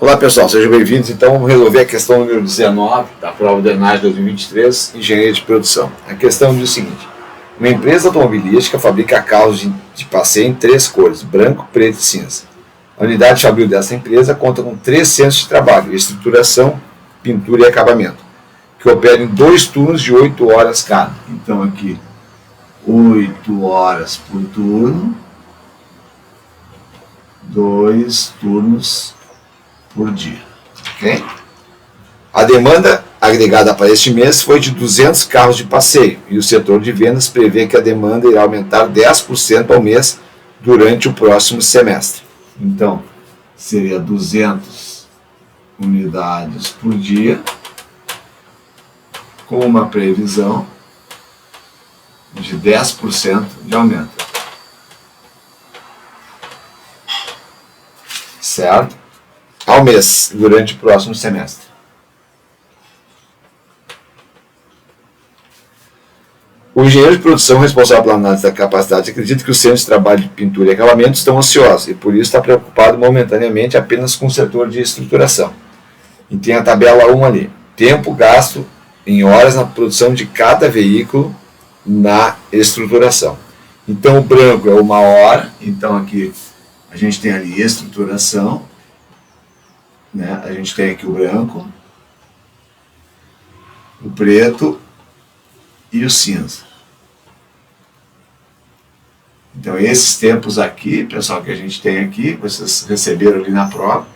Olá pessoal, sejam bem-vindos. Então vamos resolver a questão número 19 da prova do ENAD 2023, Engenharia de Produção. A questão diz o seguinte: uma empresa automobilística fabrica carros de passeio em 3 cores, branco, preto e cinza. A unidade fabril dessa empresa conta com 3 centros de trabalho, estruturação, pintura e acabamento, que operam em 2 turnos de 8 horas cada. Então aqui, 8 horas por turno, 2 turnos por dia, ok? A demanda agregada para este mês foi de 200 carros de passeio e o setor de vendas prevê que a demanda irá aumentar 10% ao mês durante o próximo semestre. Então, seria 200 unidades por dia, com uma previsão de 10% de aumento. Certo? Ao mês, durante o próximo semestre. O engenheiro de produção responsável pela análise da capacidade acredita que os centros de trabalho de pintura e acabamento estão ansiosos e por isso está preocupado momentaneamente apenas com o setor de estruturação. E tem a tabela 1 ali. Tempo gasto em horas na produção de cada veículo na estruturação. Então o branco é 1 hora, então aqui a gente tem ali estruturação, né? A gente tem aqui o branco, o preto e o cinza. Então esses tempos aqui, pessoal, que a gente tem aqui, vocês receberam ali na prova,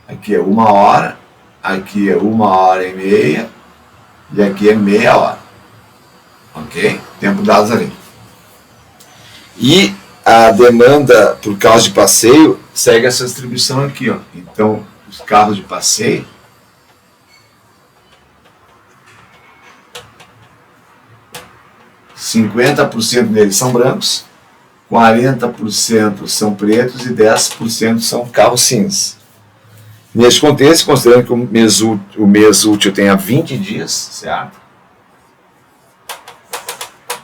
aqui é 1 hora, aqui é 1 hora e meia e aqui é meia hora, ok? Tempo dados ali. E a demanda por carros de passeio segue essa distribuição aqui, ó. Então os carros de passeio, (50% deles são brancos, 40% são pretos e 10% são carros cinzas. Neste contexto, considerando que o mês útil tenha 20 dias, certo?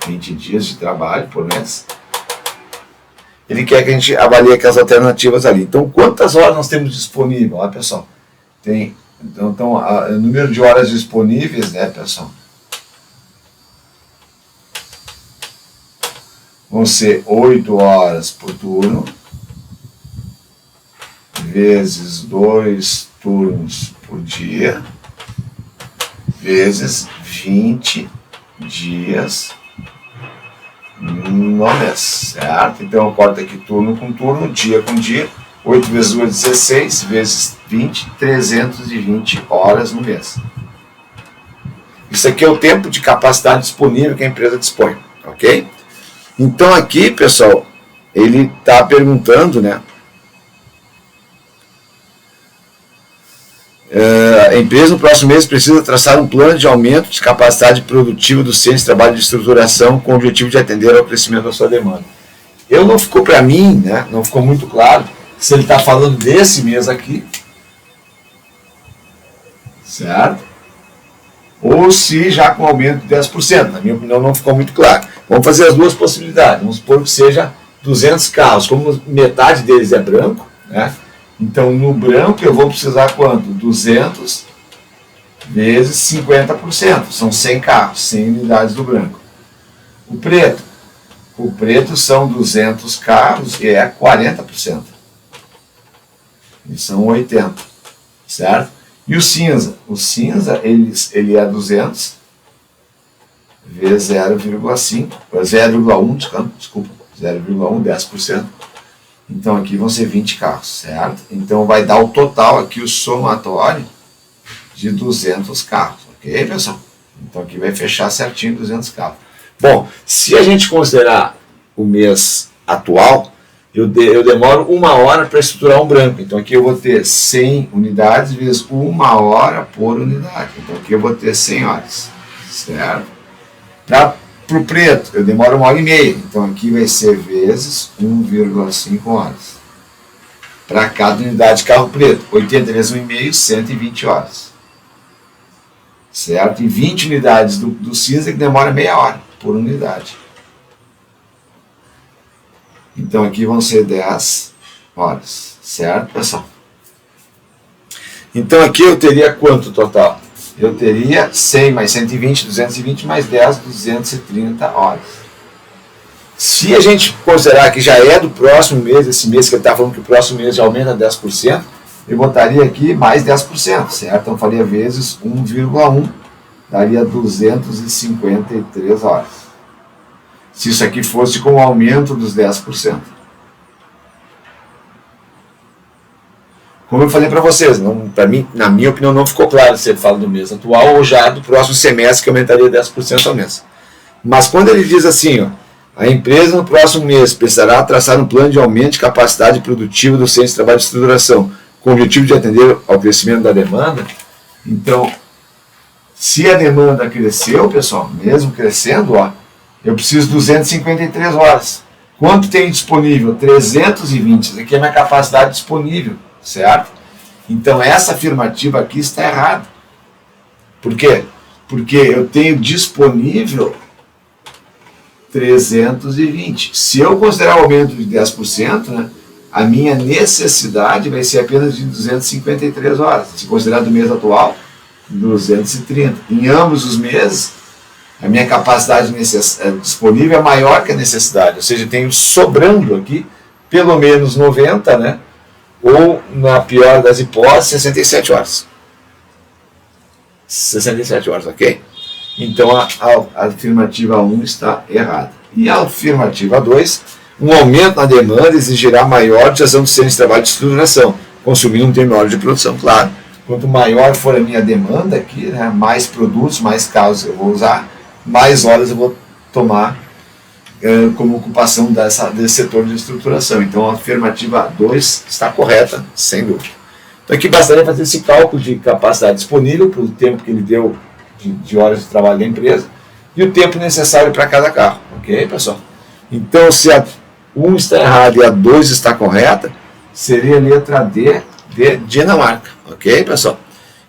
20 dias de trabalho por mês. Ele quer que a gente avalie aquelas alternativas ali. Então, quantas horas nós temos disponível? Olha, pessoal, tem então o número de horas disponíveis, né, pessoal? Vão ser 8 horas por turno, vezes 2 turnos por dia, vezes 20 dias no mês, certo? Então eu corto aqui turno com turno, dia com dia, 8 vezes 2 é 16, vezes 20, 320 horas no mês. Isso aqui é o tempo de capacidade disponível que a empresa dispõe, ok? Então aqui, pessoal, ele está perguntando, né? A empresa no próximo mês precisa traçar um plano de aumento de capacidade produtiva do centro de trabalho de estruturação com o objetivo de atender ao crescimento da sua demanda. Não ficou para mim, né, não ficou muito claro se ele está falando desse mês aqui, certo? Ou se já com aumento de 10%. Na minha opinião não ficou muito claro. Vamos fazer as duas possibilidades. Vamos supor que seja 200 carros, como metade deles é branco, né? Então, no branco, eu vou precisar quanto? 200 vezes 50%. São 100 carros, 100 unidades do branco. O preto são 200 carros e é 40%. E são 80, certo? E o cinza? O cinza, ele é 200 vezes 0,5, 0,1, desculpa, 0,1, 10%. Então aqui vão ser 20 carros, certo? Então vai dar o total aqui, o somatório de 200 carros, ok, pessoal? Então aqui vai fechar certinho 200 carros. Bom, se a gente considerar o mês atual, eu demoro 1 hora para estruturar um branco. Então aqui eu vou ter 100 unidades vezes 1 hora por unidade. Então aqui eu vou ter 100 horas, certo? Para o preto, eu demoro 1 hora e meia. Então aqui vai ser vezes 1,5 horas. Para cada unidade de carro preto, 80 vezes 1,5, 120 horas. Certo? E 20 unidades do cinza que demora meia hora por unidade. Então aqui vão ser 10 horas, certo, pessoal? Então aqui eu teria quanto total? Eu teria 100 mais 120, 220 mais 10, 230 horas. Se a gente considerar que já é do próximo mês, esse mês que ele está falando que o próximo mês já aumenta 10%, eu botaria aqui mais 10%, certo? Então faria vezes 1,1, daria 253 horas. Se isso aqui fosse com o aumento dos 10%. Como eu falei para vocês, para mim, na minha opinião, não ficou claro se ele fala do mês atual ou já do próximo semestre que aumentaria 10% ao mês. Mas quando ele diz assim, ó, a empresa no próximo mês precisará traçar um plano de aumento de capacidade produtiva do centro de trabalho de estruturação, com o objetivo de atender ao crescimento da demanda. Então, se a demanda cresceu, pessoal, mesmo crescendo, ó, eu preciso de 253 horas. Quanto tem disponível? 320. Isso aqui é a minha capacidade disponível. Certo? Então essa afirmativa aqui está errada. Por quê? Porque eu tenho disponível 320. Se eu considerar o aumento de 10%, né, a minha necessidade vai ser apenas de 253 horas. Se considerar do mês atual, 230. Em ambos os meses, a minha capacidade disponível é maior que a necessidade. Ou seja, eu tenho sobrando aqui pelo menos 90, né? Ou, na pior das hipóteses, 67 horas. 67 horas, ok? Então a afirmativa 1 está errada. E a afirmativa 2, um aumento na demanda exigirá maior utilização do centro de trabalho de estruturação, consumindo um tempo maior de produção, claro. Quanto maior for a minha demanda aqui, né, mais produtos, mais carros eu vou usar, mais horas eu vou tomar como ocupação desse setor de estruturação. Então a afirmativa 2 está correta, sem dúvida. Então aqui bastaria fazer esse cálculo de capacidade disponível para o tempo que ele deu de horas de trabalho da empresa e o tempo necessário para cada carro. Ok, pessoal? Então se a 1 está errada e a 2 está correta, seria a letra D de Dinamarca. Ok, pessoal?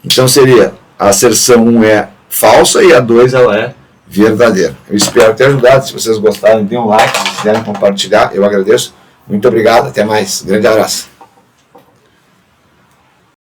Então seria a asserção 1 é falsa e a 2 ela é verdadeira. Eu espero ter ajudado. Se vocês gostaram, deem um like, se quiserem compartilhar, eu agradeço. Muito obrigado, até mais. Grande abraço.